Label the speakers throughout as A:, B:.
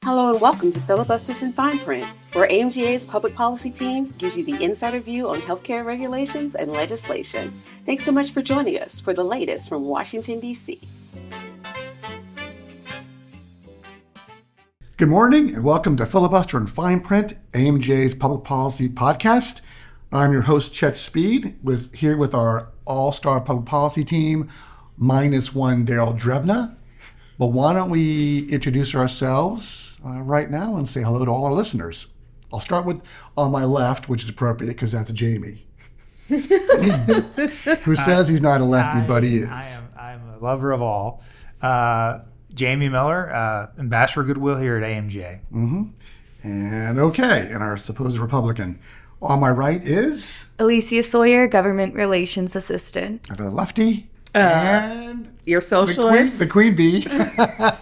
A: Hello and welcome to Filibusters in Fine Print, where AMGA's Public Policy Team gives you the insider view on healthcare regulations and legislation. Thanks so much for joining us for the latest from Washington, D.C.
B: Good morning and welcome to Filibuster in Fine Print, AMGA's Public Policy Podcast. I'm your host, Chet Speed, here with our all-star public policy team, minus one Daryl Drevna. Well, why don't we introduce ourselves right now and say hello to all our listeners. I'll start with on my left, which is appropriate because that's Jamie, who says he's not a lefty, but he is.
C: I'm a lover of all. Jamie Miller, Ambassador Goodwill here at AMGA.
B: Mm-hmm. And our supposed Republican. On my right is
D: Alicia Sawyer, Government Relations Assistant.
B: And a lefty. And
A: your socialist.
B: The queen bee.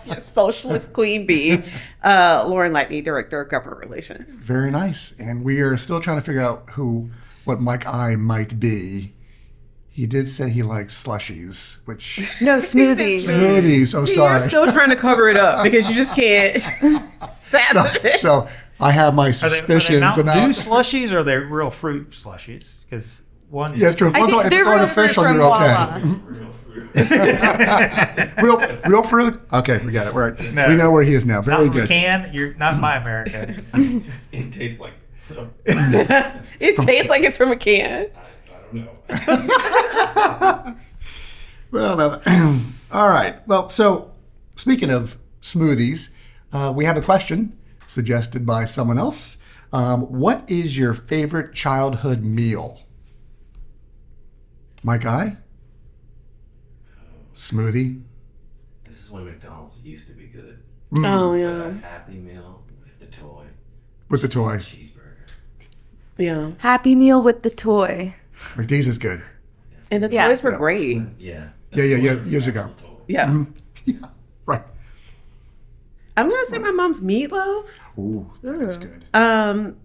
A: Your socialist queen bee. Lauren Lightney, Director of Government Relations.
B: Very nice. And we are still trying to figure out what Mike I might be. He did say he likes slushies, which...
D: No, smoothies.
B: Smoothies. Oh, sorry.
A: You're still trying to cover it up because you just can't fathom it.
B: So I have my suspicions
C: are they
B: about...
C: Mountain Dew slushies or are they real fruit slushies? Because one's...
B: Yeah, it's true. If it's artificial, you're okay. Real fruit? Okay, forget it. No, we know where he is now. Very
C: not
B: good.
C: Can. You're not in my America.
E: It tastes like so.
A: It tastes like it's from a can.
E: I don't know.
B: Well, no. All right. Well, so speaking of smoothies, we have a question suggested by someone else. What is your favorite childhood meal? My guy? Smoothie?
E: This is when McDonald's used to be good.
A: Oh, yeah.
E: A Happy Meal with the toy.
B: With the toy.
E: Cheeseburger.
A: Yeah.
D: Happy Meal with the toy.
B: McDee's is good.
A: And the toys were great.
E: Yeah.
B: Yeah, years ago.
A: Yeah.
B: Mm-hmm. Yeah, right.
A: I'm going to say my mom's meatloaf.
B: Ooh, that is good.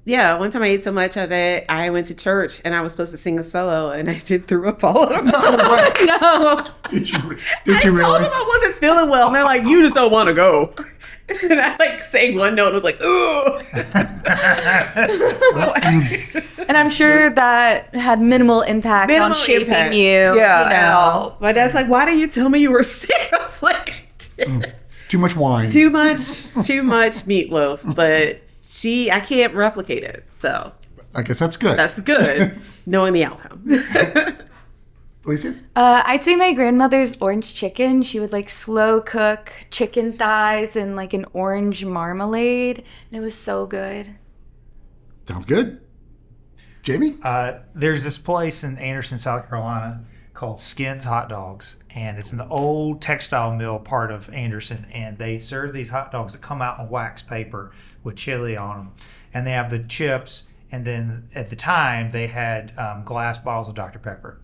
A: Yeah, one time I ate so much of it, I went to church and I was supposed to sing a solo and I threw up all over. No.
B: Did you
A: I
B: really?
A: told them I wasn't feeling well and they're like, you just don't want to go. And I sang one note and was like, ooh.
D: And I'm sure that had minimal impact on shaping you.
A: Yeah. My dad's like, why didn't you tell me you were sick? I was like,
B: Too much wine.
A: Too much meatloaf. But I can't replicate it. So
B: I guess that's good.
A: That's good, knowing the outcome.
B: Alicia?
D: I'd say my grandmother's orange chicken. She would slow cook chicken thighs in an orange marmalade. And it was so good.
B: Sounds good. Jamie?
C: There's this place in Anderson, South Carolina called Skins Hot Dogs. And it's in the old textile mill part of Anderson. And they serve these hot dogs that come out in wax paper with chili on them. And they have the chips. And then at the time, they had glass bottles of Dr. Pepper.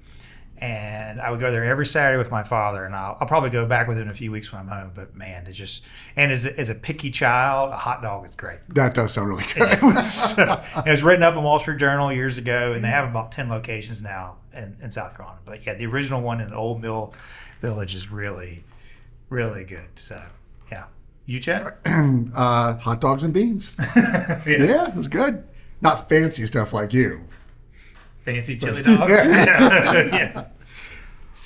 C: And I would go there every Saturday with my father, and I'll probably go back with him in a few weeks when I'm home. But man, it's just, and as a picky child, a hot dog is great.
B: That does sound really good.
C: It was written up in Wall Street Journal years ago, and they have about 10 locations now in South Carolina. But yeah, the original one in the Old Mill Village is really, really good. So yeah, you Chad?
B: Hot dogs and beans. Yeah, it was good. Not fancy stuff like you.
C: Fancy chili dogs.
B: Yeah.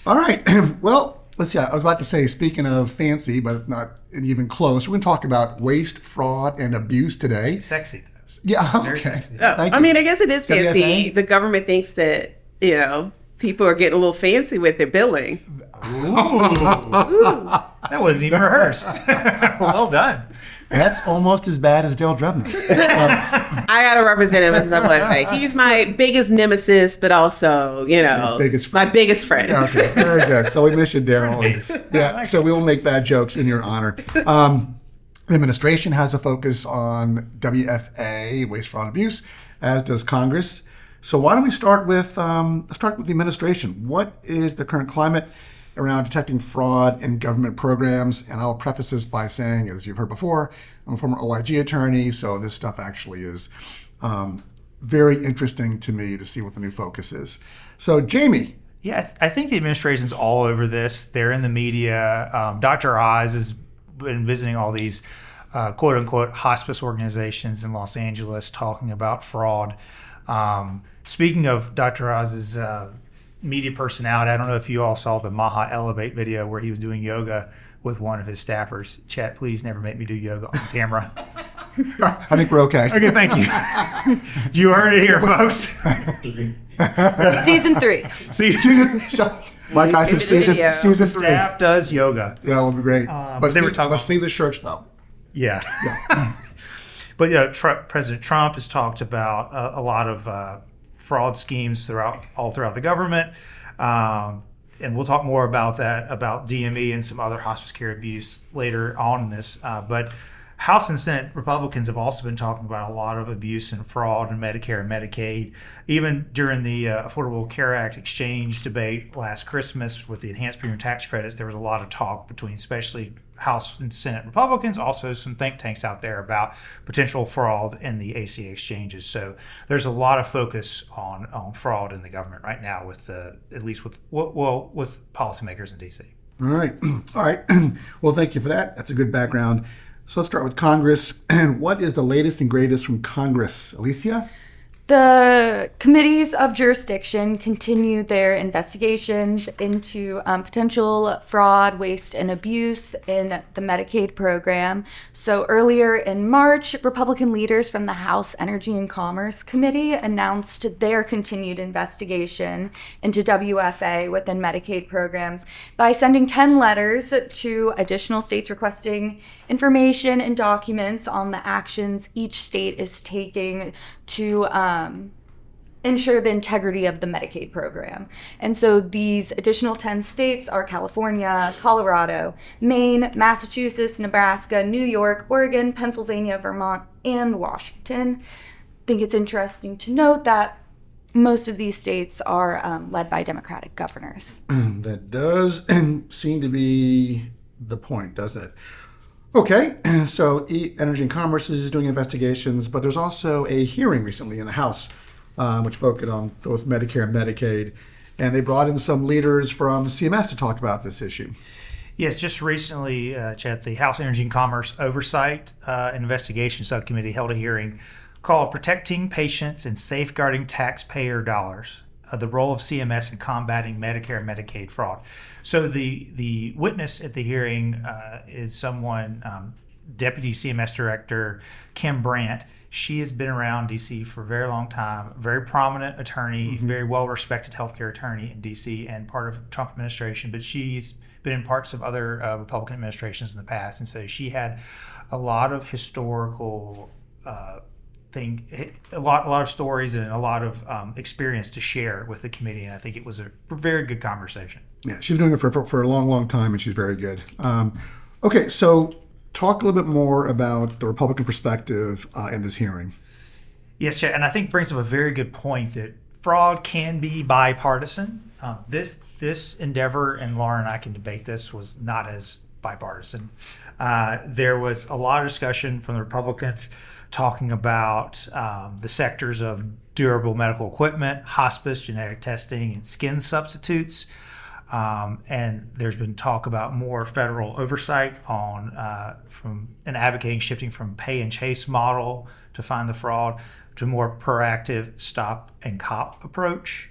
B: All right. Well, let's see. I was about to say, speaking of fancy, but not even close, we're going to talk about waste, fraud, and abuse today.
C: Sexy.
B: Yeah. Okay.
C: Very sexy.
A: I mean, I guess it is fancy. The government thinks that, people are getting a little fancy with their billing.
C: Ooh. That wasn't even rehearsed. Well done.
B: That's almost as bad as Daryl Drevna.
A: I got to represent him in some way. He's my biggest nemesis, but also, my biggest friend.
B: Okay, very good. So we miss you, Daryl. Yeah, so we will make bad jokes in your honor. The administration has a focus on WFA, waste, fraud, and abuse, as does Congress. So why don't we start with the administration? What is the current climate around detecting fraud in government programs? And I'll preface this by saying, as you've heard before, I'm a former OIG attorney, so this stuff actually is very interesting to me to see what the new focus is. So, Jamie.
C: Yeah, I think the administration's all over this. They're in the media. Dr. Oz has been visiting all these quote unquote hospice organizations in Los Angeles talking about fraud. Speaking of Dr. Oz's media personality, I don't know if you all saw the Maha Elevate video where he was doing yoga with one of his staffers. Chat, please never make me do yoga on camera.
B: I think we're okay.
C: Okay, thank you. You heard it here, folks.
D: Season 3.
B: Like I said, season 3.
C: Staff does yoga.
B: That would be great.
C: But they were talking
B: but sleeveless shirts, though.
C: Yeah. But President Trump has talked about a lot of fraud schemes all throughout the government. And we'll talk more about that, about DME and some other hospice care abuse later on in this. But House and Senate Republicans have also been talking about a lot of abuse and fraud in Medicare and Medicaid. Even during the Affordable Care Act exchange debate last Christmas with the enhanced premium tax credits, there was a lot of talk between especially House and Senate Republicans, also some think tanks out there about potential fraud in the ACA exchanges. So there's a lot of focus on fraud in the government right now, with at least with policymakers in DC.
B: All right. Well, thank you for that. That's a good background. So let's start with Congress. And what is the latest and greatest from Congress? Alicia?
D: The committees of jurisdiction continue their investigations into potential fraud, waste, and abuse in the Medicaid program. So earlier in March, Republican leaders from the House Energy and Commerce Committee announced their continued investigation into WFA within Medicaid programs by sending 10 letters to additional states requesting information and documents on the actions each state is taking to ensure the integrity of the Medicaid program. And so these additional 10 states are California, Colorado, Maine, Massachusetts, Nebraska, New York, Oregon, Pennsylvania, Vermont, and Washington. I think it's interesting to note that most of these states are led by Democratic governors.
B: That does seem to be the point, doesn't it? Okay, so Energy and Commerce is doing investigations, but there's also a hearing recently in the House, which focused on both Medicare and Medicaid, and they brought in some leaders from CMS to talk about this issue.
C: Yes, just recently, Chad, the House Energy and Commerce Oversight and Investigation Subcommittee held a hearing called Protecting Patients and Safeguarding Taxpayer Dollars, the role of CMS in combating Medicare and Medicaid fraud. So the witness at the hearing is someone, Deputy CMS Director Kim Brandt. She has been around DC for a very long time, very prominent attorney, very well-respected healthcare attorney in DC and part of the Trump administration, but she's been in parts of other Republican administrations in the past. And so she had a lot of historical a lot of stories and a lot of experience to share with the committee, and I think it was a very good conversation.
B: Yeah, she's been doing it for a long time, and she's very good. Okay, so talk a little bit more about the Republican perspective in this hearing.
C: Yes, Chad, and I think brings up a very good point that fraud can be bipartisan. This endeavor, and Laura and I can debate this, was not as bipartisan. There was a lot of discussion from the Republicans talking about the sectors of durable medical equipment, hospice, genetic testing, and skin substitutes. And there's been talk about more federal oversight on and advocating shifting from pay and chase model to find the fraud to a more proactive stop and cop approach.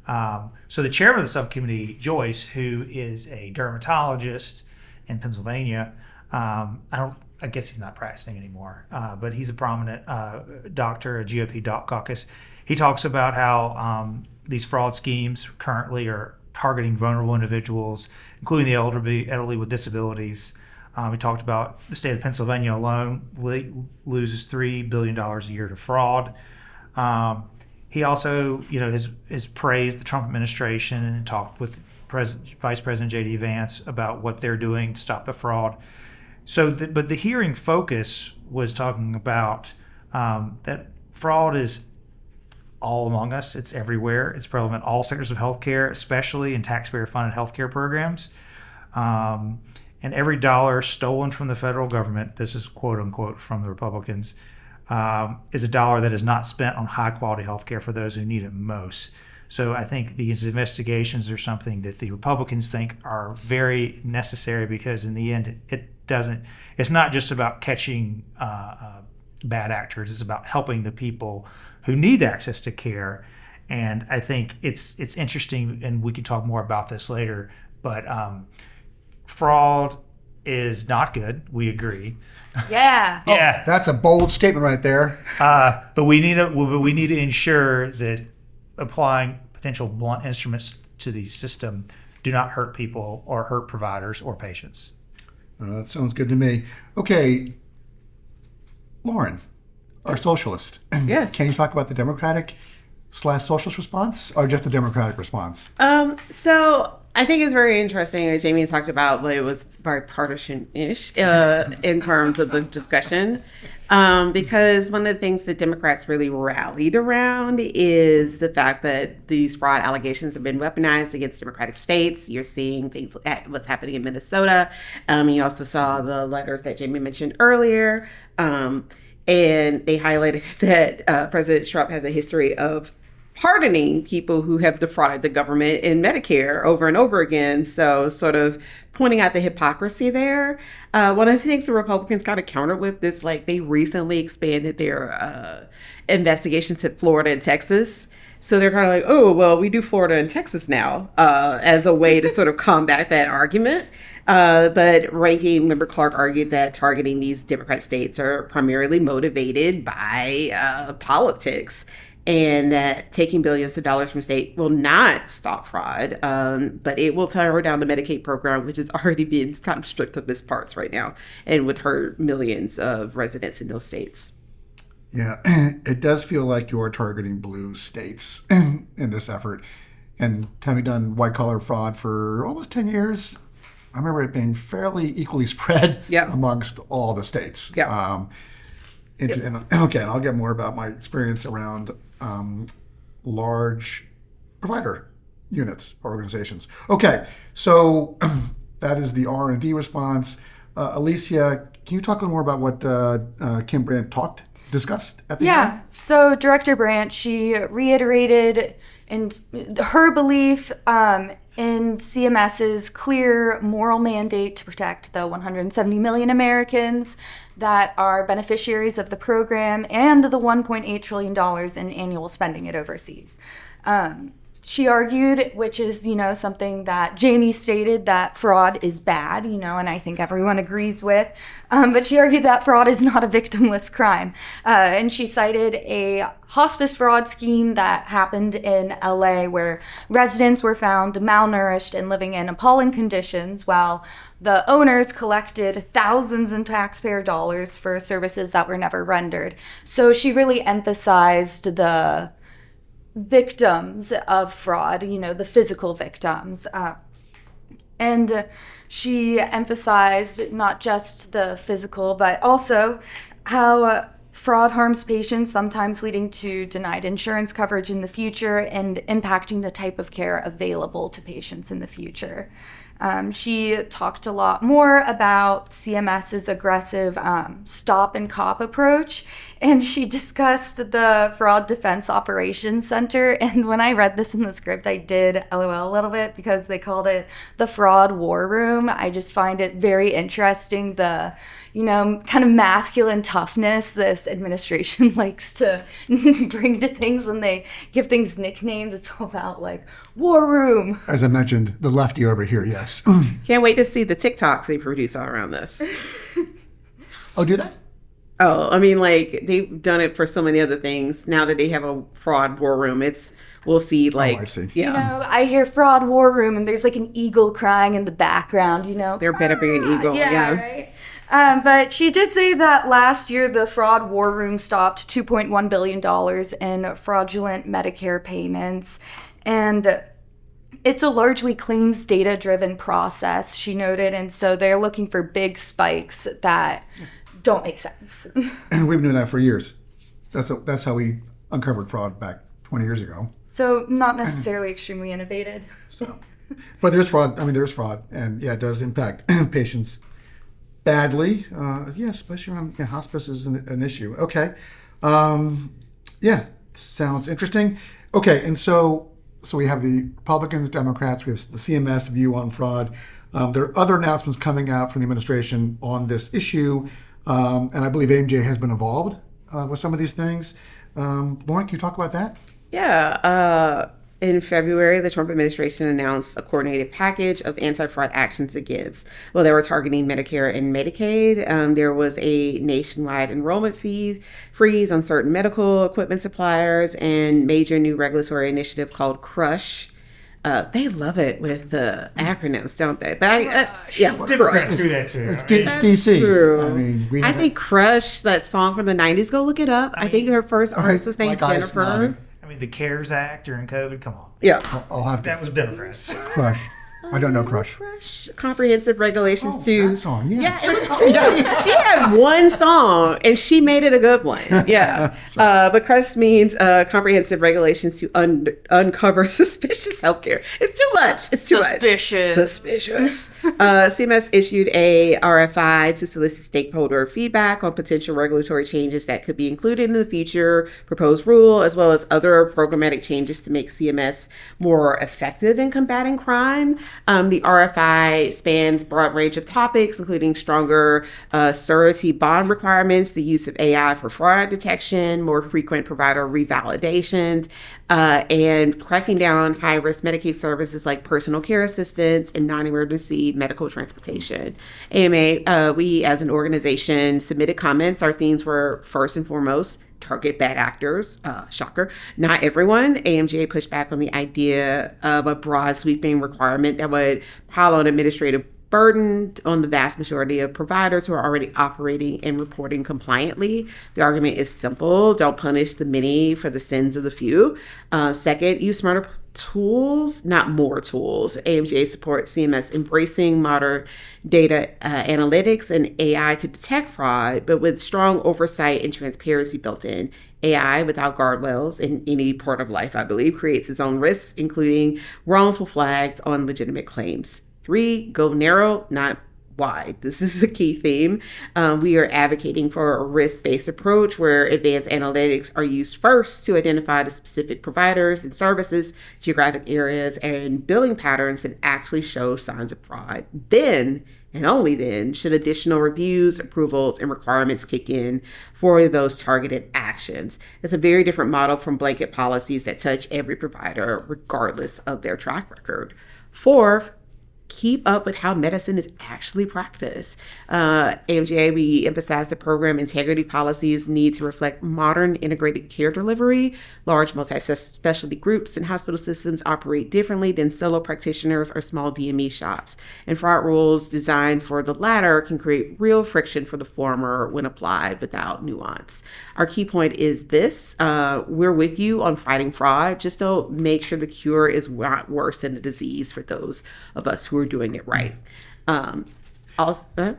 C: So the chairman of the subcommittee, Joyce, who is a dermatologist in Pennsylvania, I guess he's not practicing anymore, but he's a prominent doctor, a GOP doc caucus. He talks about how these fraud schemes currently are targeting vulnerable individuals, including the elderly with disabilities. We talked about the state of Pennsylvania alone loses $3 billion a year to fraud. He also, has praised the Trump administration and talked with Vice President J.D. Vance about what they're doing to stop the fraud. So, but the hearing focus was talking about that fraud is all among us. It's everywhere. It's prevalent in all sectors of healthcare, especially in taxpayer-funded healthcare programs. And every dollar stolen from the federal government, this is quote unquote from the Republicans, is a dollar that is not spent on high-quality healthcare for those who need it most. So I think these investigations are something that the Republicans think are very necessary because in the end, it it's not just about catching bad actors. It's about helping the people who need access to care. And I think it's interesting, and we can talk more about this later, but fraud is not good. We agree.
D: Yeah.
C: Yeah.
B: That's a bold statement right there.
C: But we need to ensure that applying potential blunt instruments to the system do not hurt people or hurt providers or patients.
B: That sounds good to me. Okay, Lauren, our socialist.
F: Yes.
B: Can you talk about the Democratic/socialist response, or just the Democratic response?
F: So I think it's very interesting that Jamie talked about it was bipartisan-ish in terms of the discussion, because one of the things that Democrats really rallied around is the fact that these fraud allegations have been weaponized against Democratic states. You're seeing things what's happening in Minnesota. You also saw the letters that Jamie mentioned earlier, and they highlighted that President Trump has a history of pardoning people who have defrauded the government in Medicare over and over again. So sort of pointing out the hypocrisy there. One of the things the Republicans got to counter with is like they recently expanded their investigations to Florida and Texas. So they're kind of like, oh, well, we do Florida and Texas now as a way to sort of combat that argument. But Ranking Member Clark argued that targeting these Democrat states are primarily motivated by politics, and that taking billions of dollars from state will not stop fraud, but it will tear down the Medicaid program, which is already being kind of stripped of its parts right now and would hurt millions of residents in those states.
B: Yeah, it does feel like you're targeting blue states in this effort. And having done white-collar fraud for almost 10 years, I remember it being fairly equally spread amongst all the states.
F: Yeah.
B: And I'll get more about my experience around large provider units or organizations. Okay, so that is the R&D response. Alicia, can you talk a little more about what Kim Brandt discussed at the end?
D: So Director Brandt, she reiterated in her belief in CMS's clear moral mandate to protect the 170 million Americans that are beneficiaries of the program and the $1.8 trillion in annual spending it oversees. She argued, which is, something that Jamie stated, that fraud is bad, and I think everyone agrees with. But she argued that fraud is not a victimless crime. And she cited a hospice fraud scheme that happened in LA where residents were found malnourished and living in appalling conditions while the owners collected thousands in taxpayer dollars for services that were never rendered. So she really emphasized the victims of fraud, the physical victims. And she emphasized not just the physical, but also how fraud harms patients, sometimes leading to denied insurance coverage in the future and impacting the type of care available to patients in the future. She talked a lot more about CMS's aggressive stop and cop approach, and she discussed the Fraud Defense Operations Center. And when I read this in the script, I did LOL a little bit because they called it the Fraud War Room. I just find it very interesting, the kind of masculine toughness this administration likes to bring to things when they give things nicknames. It's all about like war room.
B: As I mentioned, the lefty over here, yes.
F: Can't wait to see the TikToks they produce all around this.
B: Oh, do that?
F: Oh, I mean, like they've done it for so many other things. Now that they have a fraud war room, we'll see like,
B: I see.
F: Yeah.
D: I hear fraud war room and there's like an eagle crying in the background,
F: There better be an eagle. Yeah.
D: Right? But she did say that last year the fraud war room stopped $2.1 billion in fraudulent Medicare payments. And it's a largely claims data-driven process, she noted. And so they're looking for big spikes that don't make sense.
B: And we've been doing that for years. That's how we uncovered fraud back 20 years ago.
D: So not necessarily extremely innovative.
B: So, but there's fraud. There's fraud. And yeah, it does impact patients badly. Especially around hospice is an issue. Okay. Sounds interesting. Okay, and so we have the Republicans, Democrats, we have the CMS view on fraud. There are other announcements coming out from the administration on this issue, and I believe AMGA has been involved with some of these things. Lauren, can you talk about that?
F: Yeah. In February, the Trump administration announced a coordinated package of anti-fraud actions against, well, they were targeting Medicare and Medicaid. There was a nationwide enrollment fee freeze on certain medical equipment suppliers and major new regulatory initiative called CRUSH. They love it with the acronyms, don't they? But
C: Democrats do that too.
B: It's DC.
F: True.
B: I mean,
F: I think Crush, that song from the 90s, go look it up. I think her first artist was named
B: like
F: Jennifer.
B: nodding.
C: I mean, the CARES Act during COVID, come on.
F: Yeah.
B: I'll have to.
C: That was Democrats.
B: Crush. I don't know Crush.
F: Crush. Comprehensive regulations
B: That song, yes.
F: Yeah, it was, she had one song and she made it a good one. Yeah. But CRUSH means comprehensive regulations to uncover suspicious healthcare. It's too much. It's too
D: Suspicious.
F: much. Suspicious. CMS issued a RFI to solicit stakeholder feedback on potential regulatory changes that could be included in the future proposed rule, as well as other programmatic changes to make CMS more effective in combating crime. The RFI spans a broad range of topics, including stronger surety bond requirements, the use of AI for fraud detection, more frequent provider revalidations, and cracking down on high-risk Medicaid services like personal care assistance and non-emergency medical transportation. AMA, we as an organization submitted comments. Our themes were, first and foremost, target bad actors. Shocker. Not everyone. AMGA pushed back on the idea of a broad sweeping requirement that would pile on administrative burden on the vast majority of providers who are already operating and reporting compliantly. The argument is simple. Don't punish the many for the sins of the few. Second, use smarter tools, not more tools. AMGA supports CMS embracing modern data analytics and AI to detect fraud, but with strong oversight and transparency built in. AI without guardrails in any part of life, I believe, creates its own risks, including wrongful flags on legitimate claims. 3, go narrow, not wide. This is a key theme. We are advocating for a risk-based approach where advanced analytics are used first to identify the specific providers and services, geographic areas, and billing patterns that actually show signs of fraud. Then, and only then, should additional reviews, approvals, and requirements kick in for those targeted actions. It's a very different model from blanket policies that touch every provider, regardless of their track record. 4, keep up with how medicine is actually practiced. AMGA, we emphasize the program integrity policies need to reflect modern integrated care delivery. Large multi-specialty groups and hospital systems operate differently than solo practitioners or small DME shops. And fraud rules designed for the latter can create real friction for the former when applied without nuance. Our key point is this. We're with you on fighting fraud. Just don't make sure the cure is not worse than the disease for those of us who are doing it right. Also,
B: I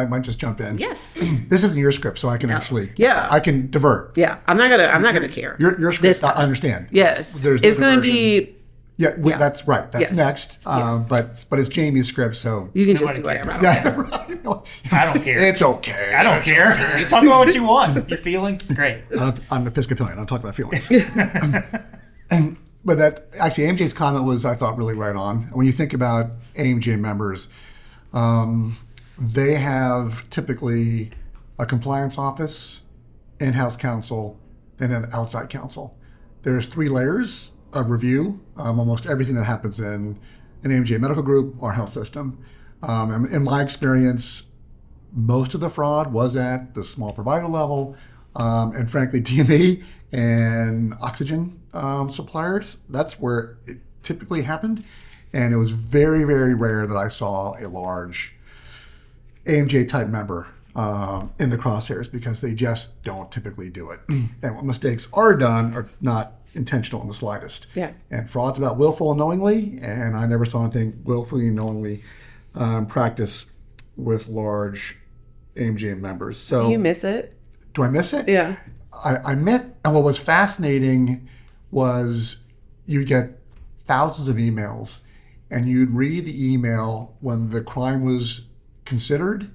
B: might just jump in.
F: yes.
B: This isn't your script, so I can actually.
F: Yeah.
B: I can divert.
F: Yeah. I'm not gonna care.
B: Your script.
F: This
B: I
F: time.
B: understand.
F: Yes.
B: There's
F: It's
B: no
F: gonna
B: diversion.
F: be.
B: Yeah,
F: Yeah.
B: that's right. That's
F: Yes.
B: next.
F: Yes.
B: But it's Jamie's script, so.
F: You can just
C: Nobody
F: do whatever.
C: cares.
B: Yeah, right. No,
C: I don't care.
B: It's okay.
C: I don't care. You talk about what you want. Your feelings, great.
B: I'm Episcopalian. I don't talk about feelings. But that actually, AMJ's comment was, I thought, really right on. When you think about AMJ members, they have typically a compliance office, in-house counsel, and an outside counsel. There's 3 layers of review, almost everything that happens in an AMJ medical group or health system. In my experience, most of the fraud was at the small provider level, and frankly, DME and oxygen suppliers. That's where it typically happened, and it was very, very rare that I saw a large AMJ type member in the crosshairs because they just don't typically do it. And when mistakes are done are not intentional in the slightest.
F: Yeah.
B: And fraud's about willful and knowingly, and I never saw anything willfully and knowingly practice with large AMJ members. So
F: Do you miss it?
B: do I miss it?
F: Yeah.
B: I met, and what was fascinating was you'd get thousands of emails, and you'd read the email when the crime was considered,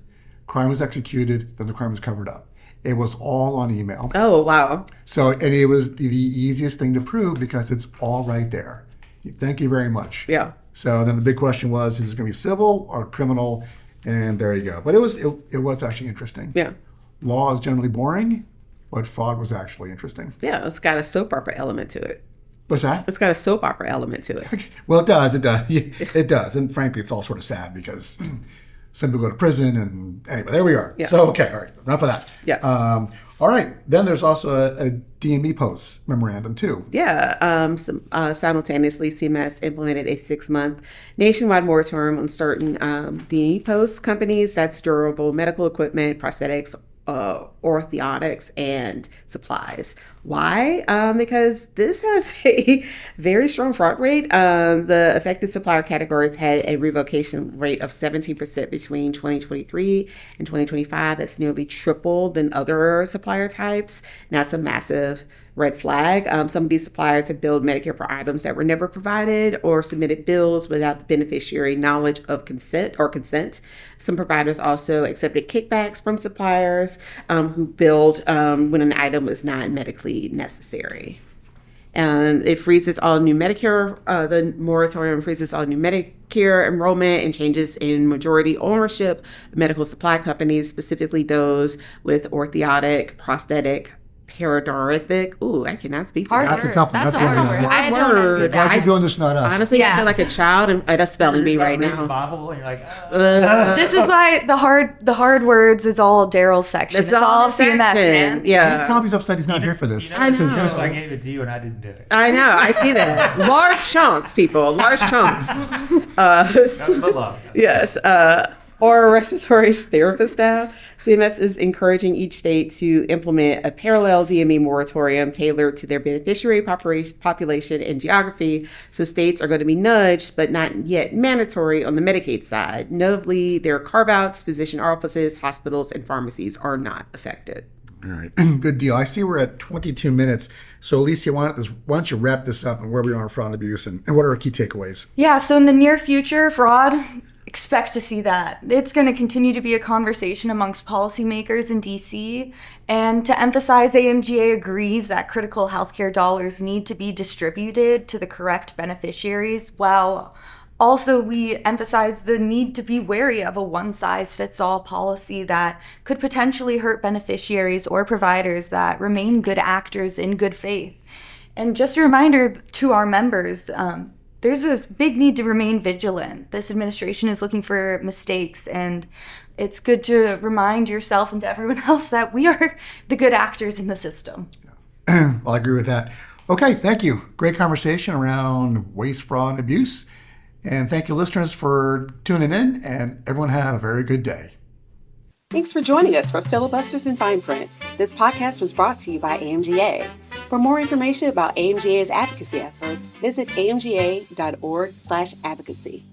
B: crime was executed, then the crime was covered up. It was all on email.
F: Oh, wow.
B: So, and it was the easiest thing to prove because it's all right there. Thank you very much.
F: Yeah.
B: So then the big question was, is it going to be civil or criminal? And there you go. But it was actually interesting.
F: Yeah.
B: Law is generally boring, but fraud was actually interesting.
F: Yeah, it's got a soap opera element to it.
B: What's that?
F: It's got a soap opera element to it.
B: Well, it does. It does. And frankly, it's all sort of sad because some people go to prison. And anyway, there we are.
F: Yeah.
B: So, okay. All right. Enough of that.
F: Yeah.
B: All right. Then there's also a DME post memorandum, too.
F: Yeah. Simultaneously, CMS implemented a 6-month nationwide moratorium on certain DME post companies. That's durable medical equipment, prosthetics, orthodontics, and supplies. Why? Because this has a very strong fraud rate. The affected supplier categories had a revocation rate of 17% between 2023 and 2025. That's nearly triple than other supplier types. And that's a massive red flag. Some of these suppliers have billed Medicare for items that were never provided or submitted bills without the beneficiary knowledge of consent. Some providers also accepted kickbacks from suppliers who billed when an item was not medically necessary. And it freezes all new Medicare, the moratorium freezes all new Medicare enrollment and changes in majority ownership of medical supply companies, specifically those with orthodontic, prosthetic, parodontic. Ooh, I cannot speak to that.
B: That's a tough one.
D: That's a hard word. I don't
F: Word.
D: know
B: Why are you doing this, not us?
F: Honestly, I
D: Yeah.
F: feel like a child at a spelling bee right
C: Read the
F: now.
C: Bible and you're like,
D: This is why the hard words is all Daryl's section. It's all CMS, man.
B: He
F: Yeah.
B: probably upset he's not here for this.
C: you know,
F: I
C: this is
F: know.
C: just I gave it to you and I didn't do it.
F: I know. I see that. Large chunks, people. Large chunks.
C: Nothing but love.
F: Yes. Or respiratory therapist staff. CMS is encouraging each state to implement a parallel DME moratorium tailored to their beneficiary population and geography. So states are going to be nudged, but not yet mandatory on the Medicaid side. Notably, their carve-outs, physician offices, hospitals, and pharmacies are not affected.
B: All right. Good deal. I see we're at 22 minutes. So, Alicia, why don't you wrap this up and where we are on fraud and abuse and what are our key takeaways?
D: Yeah, so in the near future, fraud, expect to see that. It's going to continue to be a conversation amongst policymakers in DC. And to emphasize, AMGA agrees that critical healthcare dollars need to be distributed to the correct beneficiaries, while also we emphasize the need to be wary of a one-size-fits-all policy that could potentially hurt beneficiaries or providers that remain good actors in good faith. And just a reminder to our members, there's a big need to remain vigilant. This administration is looking for mistakes, and it's good to remind yourself and to everyone else that we are the good actors in the system.
B: Well, I agree with that. Okay, thank you. Great conversation around waste, fraud, and abuse. And thank you, listeners, for tuning in, and everyone have a very good day.
A: Thanks for joining us for Filibusters in Fine Print. This podcast was brought to you by AMGA. For more information about AMGA's advocacy efforts, visit amga.org/advocacy.